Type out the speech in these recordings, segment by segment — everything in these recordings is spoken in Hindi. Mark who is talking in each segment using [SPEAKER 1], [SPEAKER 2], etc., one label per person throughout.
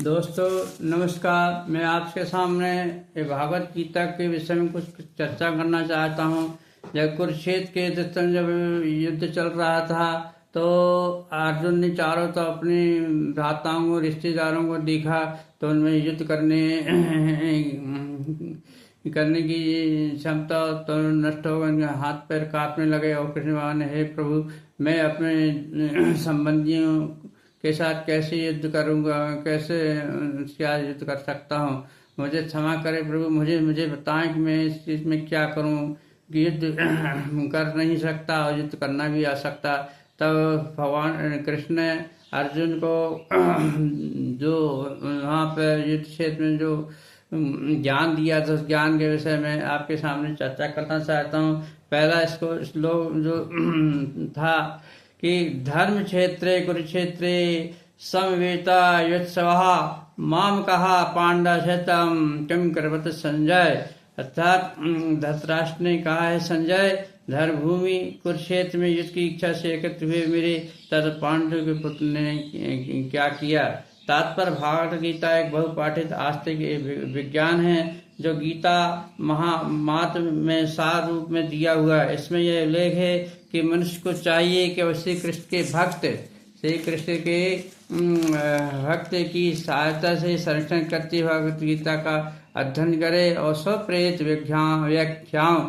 [SPEAKER 1] दोस्तों नमस्कार। मैं आपके सामने ये भागवत गीता के विषय में कुछ चर्चा करना चाहता हूँ। जब कुरुक्षेत्र के जब युद्ध चल रहा था तो अर्जुन ने चारों तो अपने भ्राताओं को रिश्तेदारों को देखा तो उनमें युद्ध करने की क्षमता तो नष्ट हो गई, हाथ पैर कांपने लगे। और कृष्ण भगवान ने, हे प्रभु, मैं अपने संबंधियों के साथ कैसे युद्ध करूंगा, कैसे क्या युद्ध कर सकता हूँ। मुझे क्षमा करें प्रभु, मुझे मुझे बताएं कि मैं इस चीज में क्या करूं कि युद्ध कर नहीं सकता और युद्ध करना भी आ सकता। तब भगवान कृष्ण ने अर्जुन को जो वहाँ पर युद्ध क्षेत्र में जो ज्ञान दिया था, उस ज्ञान के विषय में आपके सामने चर्चा करना चाहता हूँ। पहला इसको श्लोक जो था कि धर्म क्षेत्रे कुरुक्षेत्रे समवेता युत्सवः माम कहा पांडा शतम किम करवत संजय। अर्थात धृतराष्ट्र ने कहा है, संजय, धर्म भूमि कुरुक्षेत्र में युद्ध की इच्छा से एकत्र हुए मेरे तद पांडु के पुत्र ने क्या किया। तात्पर्य, भागवत गीता एक बहुपाठित आस्तिक विज्ञान है जो गीता महामात्र में सार रूप में दिया हुआ है। इसमें यह उल्लेख है कि मनुष्य को चाहिए कि वह श्री कृष्ण के भक्त की सहायता से संरक्षण करती भगवत गीता का अध्ययन करे और स्वप्रेरित व्याख्याओं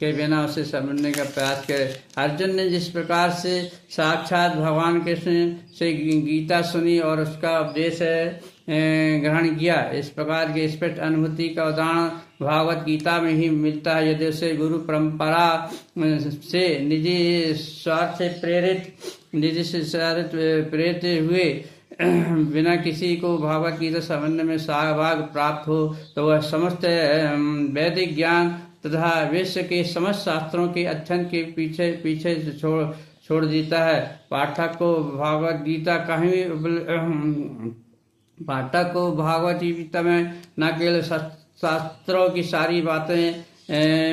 [SPEAKER 1] के बिना उसे समझने का प्रयास करे। अर्जुन ने जिस प्रकार से साक्षात भगवान कृष्ण से गीता सुनी और उसका उपदेश ग्रहण किया, इस प्रकार की स्पष्ट अनुभूति का उदाहरण भागवत गीता में ही मिलता है। यदि उसे गुरु परंपरा से निजी स्वार्थ से प्रेरित हुए बिना किसी को भागवत गीता समझने में सहभाग प्राप्त हो तो वह समस्त वैदिक ज्ञान तथा विश्व के समस्त शास्त्रों के अध्ययन के पीछे छोड़ देता है। पाठक को भागवत गीता में न केवल शास्त्रों की सारी बातें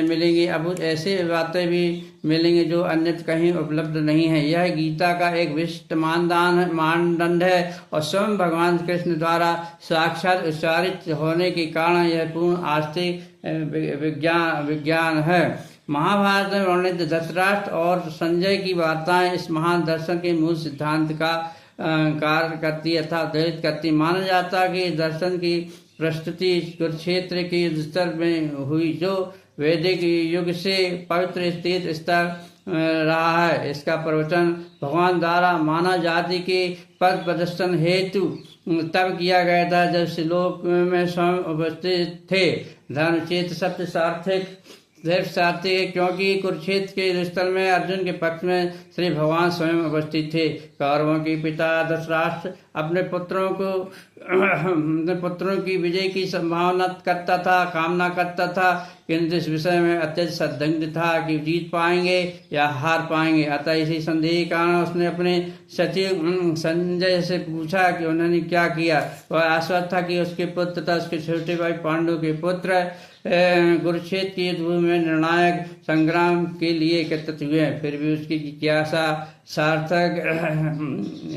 [SPEAKER 1] मिलेंगी, अब ऐसे बातें भी मिलेंगी जो अन्यत्र कहीं उपलब्ध नहीं है। यह गीता का एक विशिष्ट मानदंड है और स्वयं भगवान कृष्ण द्वारा साक्षात उच्चारित होने के कारण यह पूर्ण आस्तिक विज्ञान है। महाभारत में वर्णित धृतराष्ट्र और संजय की वार्ताएं इस महान दर्शन के मूल सिद्धांत का कार्य करती अथवा उद्धृत करती। माना जाता कि दर्शन की प्रस्तुति कुरुक्षेत्र के स्तर में हुई जो वैदिक युग से पवित्र स्थित स्तर रहा है। इसका प्रवचन भगवान द्वारा मानव जाति के पद प्रदर्शन हेतु तब किया गया था जब श्लोक में स्वयं उपस्थित थे। धर्मक्षेत्र शब्द सार्थक है क्योंकि कुरुक्षेत्र के स्थल में अर्जुन के पक्ष में श्री भगवान स्वयं उपस्थित थे। कौरवों के पिता धृतराष्ट्र अपने पुत्रों की विजय की कामना करता था, किंतु इस विषय में अत्यंत संदिग्ध था कि जीत पाएंगे या हार पाएंगे। अतः इसी संदेह के कारण उसने अपने सचिव संजय से पूछा कि उन्होंने क्या किया। वह आश्वस्त था कि उसके पुत्र तथा उसके छोटे भाई पांडु के पुत्र कुरुक्षेत्र की युद्ध में निर्णायक संग्राम के लिए एकत्रित हुए। फिर भी उसकी जिज्ञासा सार्थक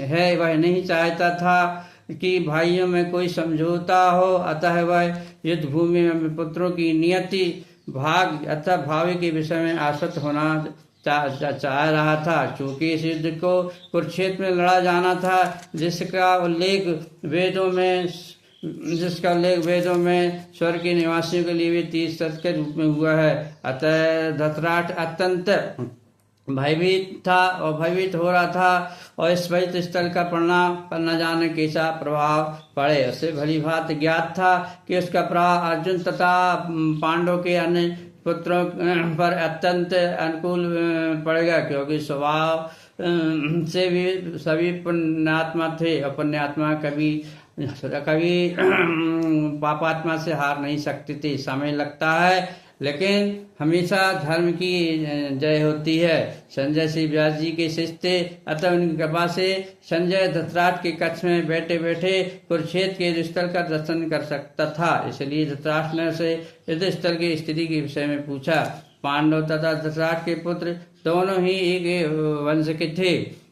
[SPEAKER 1] है। वह नहीं चाहता था कि भाइयों में कोई समझौता हो, अतः वह युद्ध भूमि में पुत्रों की नियति भाग अथवा भावी के विषय में आसक्त होना चाह रहा था। चूंकि इस युद्ध को कुरुक्षेत्र में लड़ा जाना था जिसका उल्लेख वेदों में स्वर्ग के निवासियों के लिए भी 30 शत के रूप में हुआ है। अतः धृतराष्ट्र अत्यंत भयभीत हो रहा था और इस पवित्र स्थल का परिणाम पर न जाने कैसा प्रभाव पड़े। उसे भली भांति ज्ञात था कि उसका प्रभाव अर्जुन तथा पांडवों के अन्य पुत्रों पर अत्यंत अनुकूल पड़ेगा, क्योंकि स्वभाव से भी सभी पुण्यात्मा थे और पुण्यात्मा कभी पापात्मा से हार नहीं सकती थी। समय लगता है लेकिन हमेशा धर्म की जय होती है। संजय श्री व्यास जी के शिष्य थे, अतः उनकी कृपा से संजय धृतराष्ट्र के कक्ष में बैठे बैठे कुरुक्षेत्र के स्थल का दर्शन कर सकता था। इसलिए धृतराष्ट्र ने उसे युद्ध स्थल की स्थिति के विषय में पूछा। पांडव तथा धृतराष्ट्र के पुत्र दोनों ही एक वंश के थे।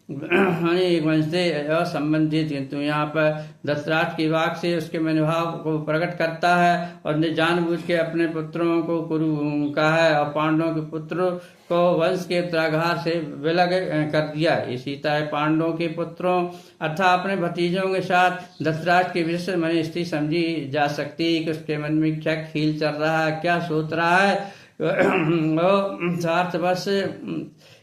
[SPEAKER 1] एक वंश से असंबंधित, किंतु यहाँ पर धृतराष्ट्र की वाक से उसके मनोभाव को प्रकट करता है और ने जानबूझ के अपने पुत्रों को कुरु कहा है और पांडवों के पुत्रों को वंश के उत्तराधार से विलग कर दिया। इसी तरह पांडवों के पुत्रों अर्थात अपने भतीजों के साथ धृतराष्ट्र की विशेष मन स्थिति समझी जा सकती है कि उसके मन में क्या खेल चल रहा है, क्या सोच रहा है। वो स्वार्थवश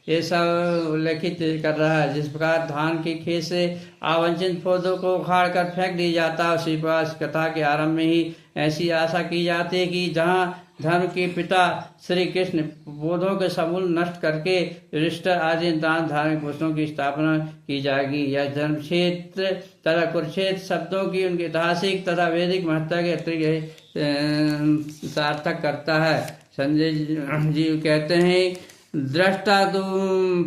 [SPEAKER 1] ये सब उल्लेखित कर रहा है। जिस प्रकार धान के खेत से आवांछित पौधों को उखाड़ कर फेंक दिया जाता है, उसी प्रकार इस कथा के आरंभ में ही ऐसी आशा की जाती है कि जहाँ धर्म के पिता श्री कृष्ण पौधों के समूल नष्ट करके युधिष्ठिर आदि दान धार्मिक पुरुषों की स्थापना की जाएगी। यह धर्म क्षेत्र तथा कुरुक्षेत्र शब्दों की उनके ऐतिहासिक तथा वैदिक महत्ता के अतिरिक्त सार्थक करता है। संजय जी कहते हैं, दृष्टा तु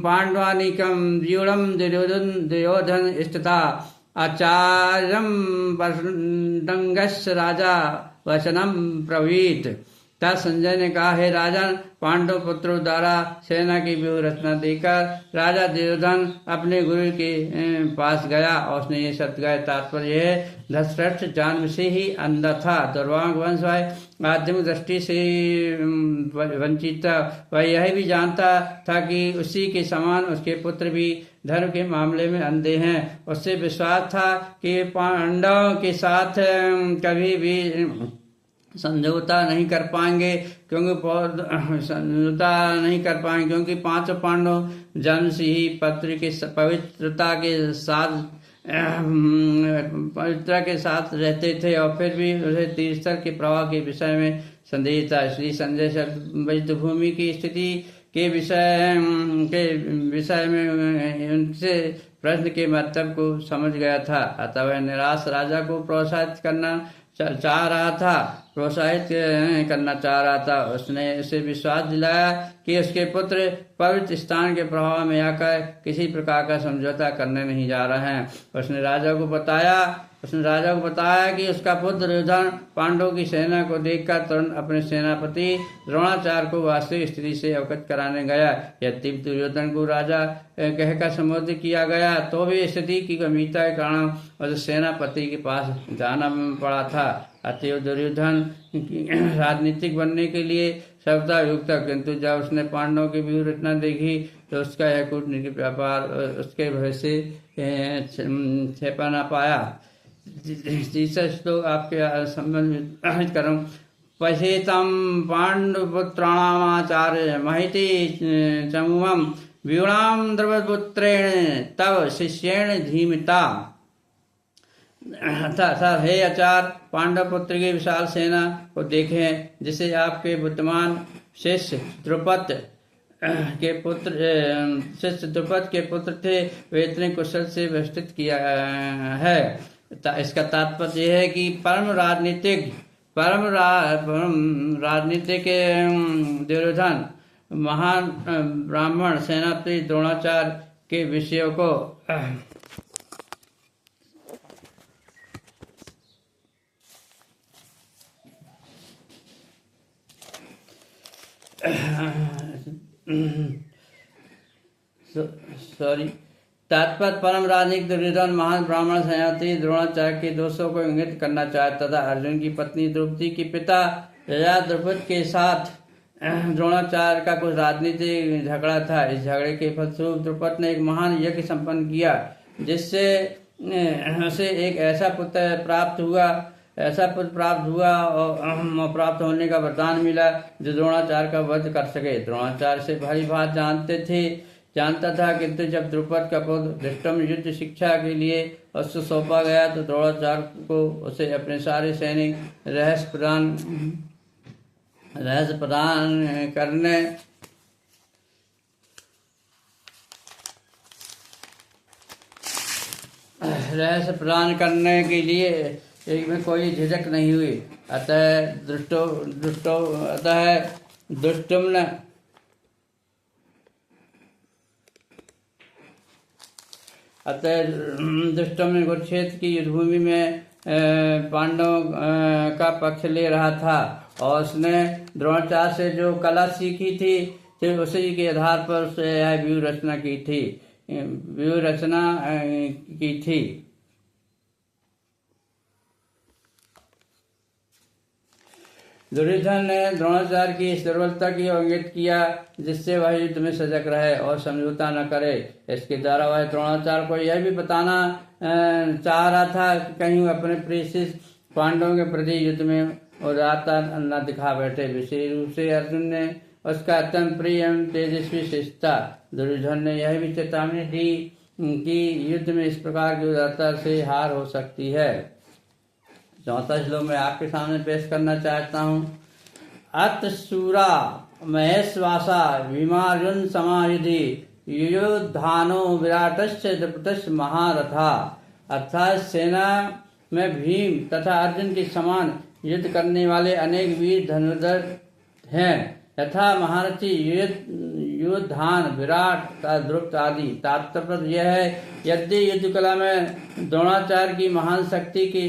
[SPEAKER 1] पांडवानिकम व्यूढ़म दुर्योधन स्थिता आचार्यम पसंदंगस्य राजा वचनम प्रवीत। तब संजय ने कहा, हे राजन, पांडव पुत्रों द्वारा सेना की व्यूह रचना देकर राजा दुर्योधन अपने गुरु के पास गया और उसने ये शब्द गाया। तात्पर्य यह, धृतराष्ट्र जन्म से ही अंधा था, दुर्भाग्य वंश आध्यात्मिक दृष्टि से वंचित था। वह यह भी जानता था कि उसी के समान उसके पुत्र भी धर्म के मामले में अंधे हैं। उससे विश्वास था कि पांडवों के साथ कभी भी समझौता नहीं कर पाएंगे, क्योंकि पांचों पांडव जन्म से ही पवित्रता के साथ रहते थे और फिर भी उसे तीर्थर के प्रवाह के विषय में संदेह था। इसलिए संजय भूमि की स्थिति के विषय में उनसे प्रश्न के मतलब को समझ गया था। अतः वह निराश राजा को प्रोत्साहित करना चाह रहा था। उसने उसे विश्वास दिलाया कि उसके पुत्र पवित्र स्थान के प्रभाव में आकर किसी प्रकार का समझौता करने नहीं जा रहे हैं। उसने राजा को बताया कि उसका पुत्र दुर्योधन पांडवों की सेना को देखकर तुरंत अपने सेनापति द्रोणाचार्य को वास्तविक स्थिति से अवगत कराने गया। यद्यपि दुर्योधन को राजा कहकर संबोधित किया गया, तो भी स्थिति की गंभीरता के कारण उसे सेनापति के पास जाना पड़ा था। अतएव दुर्योधन राजनीतिक बनने के लिए सर्वथा युक्त था, किंतु जब उसने पांडवों की व्यूह रचना देखी तो उसका यह कूटनीतिक व्यापार उसके भय से छिपा न पाया। तीसरा श्लोक आपके संबंध करूं। पश्येतं पांडुपुत्राणामाचार्य महिति चमूहं व्यूणां द्रवपुत्रेण तव शिष्येण धीमिता। अर्थात हे आचार्य, पांडव पुत्र की विशाल सेना को देखें, जिसे आपके बुद्धिमान शिष्य द्रुपद के पुत्र थे वे इतने कुशल से व्यवस्थित किया है। इसका तात्पर्य यह है कि परम राजनीतिक दुर्योधन महान ब्राह्मण सेनापति द्रोणाचार्य के विषयों को तात्पर्य परम राजनीतिक दुर्योधन महान ब्राह्मण सेनापति द्रोणाचार्य के दोषों को इंगित करना चाहता था। अर्जुन की पत्नी द्रौपदी के पिता राजा द्रुपद के साथ द्रोणाचार्य का कुछ राजनीतिक झगड़ा था। इस झगड़े के फलस्वरूप द्रुपद ने एक महान यज्ञ संपन्न किया, जिससे उसे एक ऐसा पुत्र प्राप्त हुआ और प्राप्त होने का वरदान मिला जो द्रोणाचार्य का वध कर सके। द्रोणाचार्य से भली भांति जानता था, किंतु जब द्रुपद का पुत्र धृष्टम युद्ध शिक्षा के लिए उसको सौंपा गया तो द्रोणाचार्य को उसे अपने सारे सैनिक रहस्य प्रदान करने के लिए एक में कोई झिझक नहीं हुई। अतः दुष्टम ने कुरुक्षेत्र की युद्धभूमि में पांडवों का पक्ष ले रहा था और उसने द्रोणाचार्य से जो कला सीखी थी फिर उसी के आधार पर उससे यह व्यूह रचना की थी। व्यूह रचना की थी। दुर्योधन ने द्रोणाचार्य की इस दुर्बलता की इंगित किया जिससे वह युद्ध में सजग रहे और समझौता न करे। इसके द्वारा वह द्रोणाचार्य को यह भी बताना चाह रहा था कि कहीं वो अपने प्रिय शिष्य पांडवों के प्रति युद्ध में उदारता न दिखा बैठे। विशेष रूप से अर्जुन ने उसका अत्यंत प्रिय एवं तेजस्वी शिष्य था। दुर्योधन ने यह भी चेतावनी दी कि युद्ध में इस प्रकार की उदारता से हार हो सकती है। चौथा श्लोक मैं आपके सामने पेश करना चाहता हूँ। अतशूरा महेश्वासा विमार्जुन समायुधि युयोधानो विराटस्य द्रुपदस्य महारथा। अर्थात सेना में भीम तथा अर्जुन के समान युद्ध करने वाले अनेक वीर धनुर्धर हैं तथा महारथी युयोधान विराट द्रुपद आदि। तात्पर्य यह है यदि युद्ध कला में द्रोणाचार्य की महान शक्ति के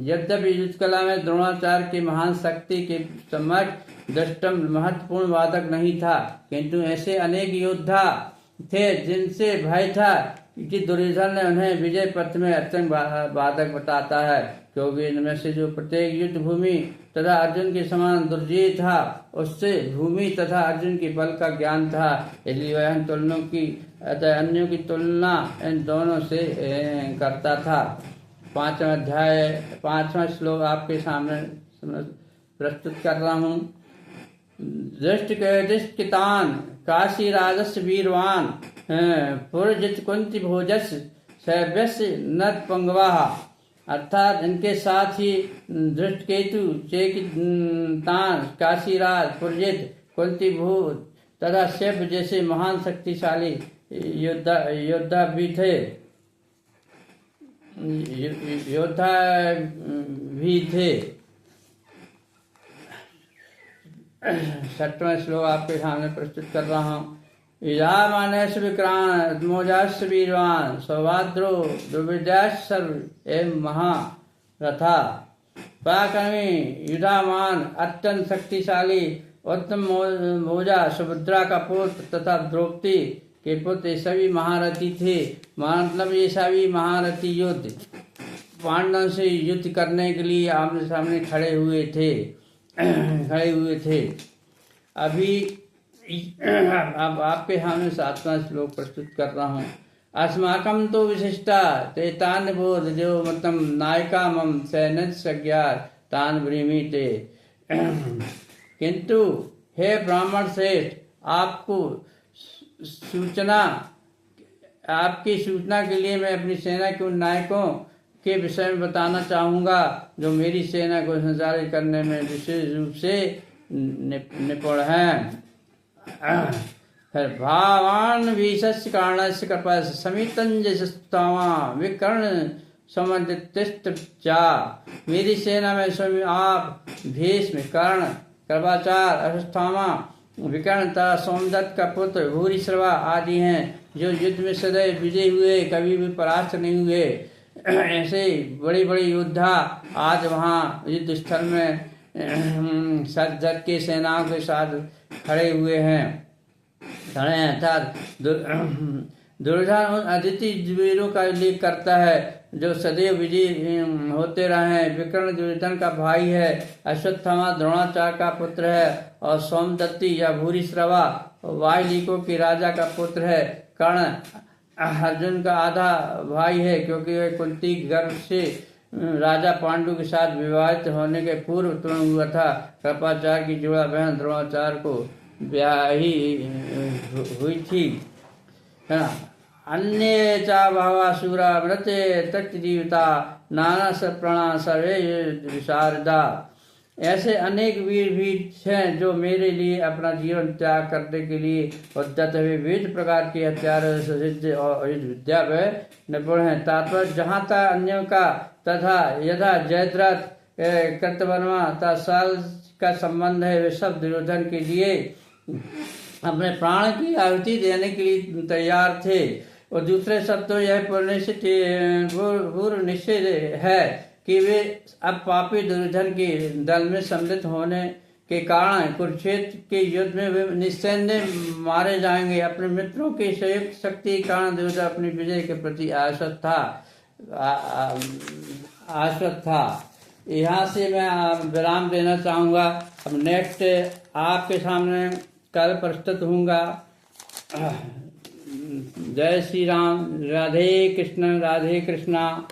[SPEAKER 1] यद्यपि युद्ध कला में द्रोणाचार्य की महान शक्ति के समक्ष दृष्टम महत्वपूर्ण वादक नहीं था, किंतु ऐसे अनेक योद्धा थे जिनसे भय था कि दुर्योधन ने उन्हें विजय पथ में अत्यंत बाधक बताता है, क्योंकि इनमें से जो प्रत्येक युद्ध भूमि तथा अर्जुन के समान दुर्जय था उससे भूमि तथा अर्जुन की बल का ज्ञान था। इसलिए वह अन्यों की तुलना इन दोनों से करता था। 5वां अध्याय 5वां श्लोक आपके सामने प्रस्तुत कर रहा हूँ। दृष्टकितान काशी राजस्य वीरवान पुरजित कुंती भोजस सैव्यस नत पंगवा। अर्थात इनके साथ ही धृष्टकेतु चेकितान काशीराज पुरजित कुंती भोज तथा सैव्य जैसे महान शक्तिशाली योद्धा भी थे। छठवां श्लोक आपके सामने प्रस्तुत कर रहा हूँ। इजामानस विक्रांत मोजास वीरवान सौभाद्रो दुर्विद्यास सर्व एवं महारथा। पराक्रमी युधामान अत्यंत शक्तिशाली उत्तम मोजा सुभद्रा का पुत्र तथा द्रौपदी के पुत्र सभी महारथी थे। मतलब ये सभी महारथी योद्ध पांडवों से युद्ध करने के लिए आमने सामने खड़े हुए थे। अभी अब आपके सामने 7वां श्लोक प्रस्तुत कर रहा हूँ। अस्माकं तो विशिष्टा ते तान बोध जो मतम नायिका मम सैन्य सज्ञा तान ब्रीमी ते। किंतु हे ब्राह्मण श्रेष्ठ, आपकी सूचना के लिए मैं अपनी सेना के उन नायकों के विषय में बताना चाहूँगा जो मेरी सेना को संचालित करने में विशेष रूप से निपुण हैं। भावान विशस्य कारणस्य कृपा समितंजस्तावा विकर्ण समदितिष्ठा। मेरी सेना में स्वयं आप भीष्म कर्ण कृपाचार अश्वत्थामा विकर्ण तथा सोमदत्त का पुत्र भूरिश्रवा आदि हैं जो युद्ध में सदैव विजय हुए, कभी भी परास्त नहीं हुए। ऐसे बड़े बड़े योद्धा आज वहाँ युद्ध स्थल में सज्जत के सेनाओं के साथ खड़े हैं। अर्थात दुर्योधन उन अदिति वीरों का उल्लेख करता है जो सदैव विजयी होते रहे हैं। विकर्ण दुर्योधन का भाई है, अश्वत्थामा द्रोणाचार्य का पुत्र है और सोमदत्ती या भूरिश्रवा वायुलिकों के राजा का पुत्र है। कर्ण अर्जुन का आधा भाई है क्योंकि वह कुंती गर्भ से राजा पांडु के साथ विवाहित होने के पूर्व उत्पन्न हुआ था। कृपाचार्य की जुड़ा बहन द्रोणाचार्य को ब्याही हुई थी। अन्य चा भावासुरा मृते तत्जीविता नाना सप्रणा सर्वे विशारदा। ऐसे अनेक वीर भी हैं जो मेरे लिए अपना जीवन त्याग करने के लिए उद्यत हुए विविध प्रकार के हथियारों से सिद्ध और विद्या में निपुण है। तात्पर्य जहाँ तक अन्यों का तथा यथा जयद्रथ कृतवर्मा तथा साल का संबंध है, वे सब दुर्योधन के लिए अपने प्राण की आहुति देने के लिए तैयार थे। और दूसरे शब्दों यह पूर्व निश्चय है कि वे अब पापी दुर्योधन के दल में सम्मिलित होने के कारण कुरुक्षेत्र के युद्ध में वे निस्संदेह मारे जाएंगे। अपने मित्रों की संयुक्त शक्ति के कारण दुर्योधन अपनी विजय के प्रति आश्वस्त था। यहाँ से मैं विराम देना चाहूँगा। अब नेक्स्ट आपके सामने कल प्रस्तुत होऊंगा। जय श्री राम। राधे कृष्ण राधे कृष्णा।